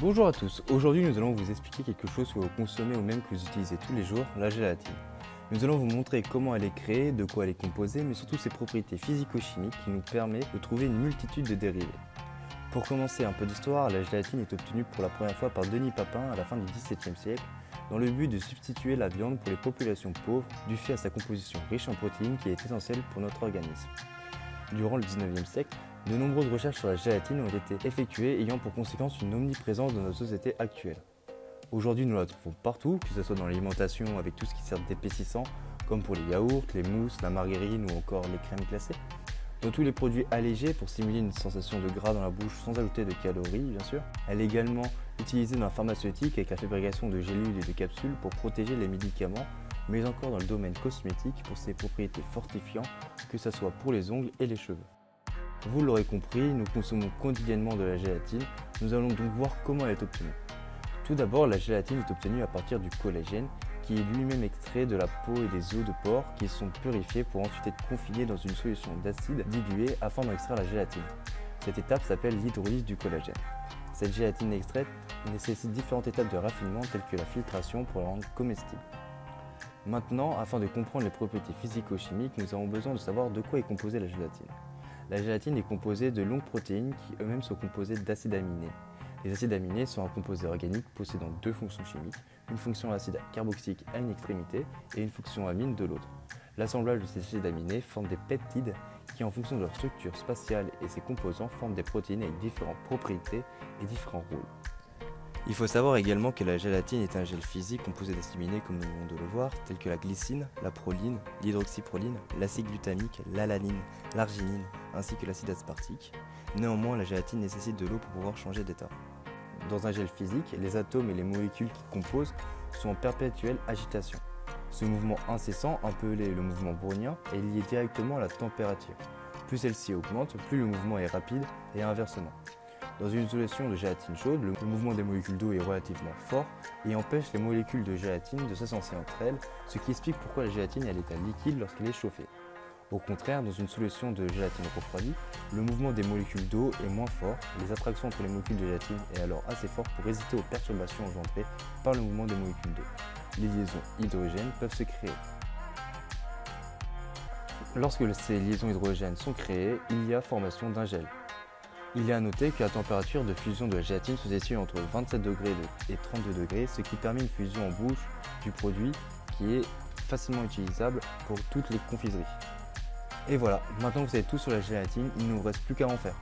Bonjour à tous, aujourd'hui nous allons vous expliquer quelque chose que vous consommez ou même que vous utilisez tous les jours, la gélatine. Nous allons vous montrer comment elle est créée, de quoi elle est composée, mais surtout ses propriétés physico-chimiques qui nous permettent de trouver une multitude de dérivés. Pour commencer un peu d'histoire, la gélatine est obtenue pour la première fois par Denis Papin à la fin du XVIIe siècle, dans le but de substituer la viande pour les populations pauvres, dû fait à sa composition riche en protéines qui est essentielle pour notre organisme. Durant le XIXe siècle, de nombreuses recherches sur la gélatine ont été effectuées ayant pour conséquence une omniprésence dans notre société actuelle. Aujourd'hui, nous la trouvons partout, que ce soit dans l'alimentation avec tout ce qui sert d'épaississant, comme pour les yaourts, les mousses, la margarine ou encore les crèmes glacées. Dans tous les produits allégés pour simuler une sensation de gras dans la bouche sans ajouter de calories, bien sûr. Elle est également utilisée dans la pharmaceutique avec la fabrication de gélules et de capsules pour protéger les médicaments, mais encore dans le domaine cosmétique pour ses propriétés fortifiantes, que ce soit pour les ongles et les cheveux. Vous l'aurez compris, nous consommons quotidiennement de la gélatine. Nous allons donc voir comment elle est obtenue. Tout d'abord, la gélatine est obtenue à partir du collagène, qui est lui-même extrait de la peau et des os de porc qui sont purifiés pour ensuite être confinés dans une solution d'acide dilué afin d'en extraire la gélatine. Cette étape s'appelle l'hydrolyse du collagène. Cette gélatine extraite nécessite différentes étapes de raffinement telles que la filtration pour la rendre comestible. Maintenant, afin de comprendre les propriétés physico-chimiques, nous avons besoin de savoir de quoi est composée la gélatine. La gélatine est composée de longues protéines qui eux-mêmes sont composées d'acides aminés. Les acides aminés sont un composé organique possédant deux fonctions chimiques, une fonction acide carboxylique à une extrémité et une fonction amine de l'autre. L'assemblage de ces acides aminés forme des peptides qui, en fonction de leur structure spatiale et ses composants, forment des protéines avec différentes propriétés et différents rôles. Il faut savoir également que la gélatine est un gel physique composé d'acides aminés comme nous venons de le voir, tels que la glycine, la proline, l'hydroxyproline, l'acide glutamique, l'alanine, l'arginine, ainsi que l'acide aspartique. Néanmoins, la gélatine nécessite de l'eau pour pouvoir changer d'état. Dans un gel physique, les atomes et les molécules qui composent sont en perpétuelle agitation. Ce mouvement incessant, appelé le mouvement brownien, est lié directement à la température. Plus celle-ci augmente, plus le mouvement est rapide et inversement. Dans une solution de gélatine chaude, le mouvement des molécules d'eau est relativement fort et empêche les molécules de gélatine de s'associer entre elles, ce qui explique pourquoi la gélatine est un liquide lorsqu'elle est chauffée. Au contraire, dans une solution de gélatine refroidie, le mouvement des molécules d'eau est moins fort, les attractions entre les molécules de gélatine est alors assez forte pour résister aux perturbations engendrées par le mouvement des molécules d'eau. Les liaisons hydrogènes peuvent se créer. Lorsque ces liaisons hydrogènes sont créées, il y a formation d'un gel. Il est à noter que la température de fusion de la gélatine se situe entre 27 degrés et 32 degrés, ce qui permet une fusion en bouche du produit qui est facilement utilisable pour toutes les confiseries. Et voilà, maintenant que vous savez tout sur la gélatine, il ne nous reste plus qu'à en faire.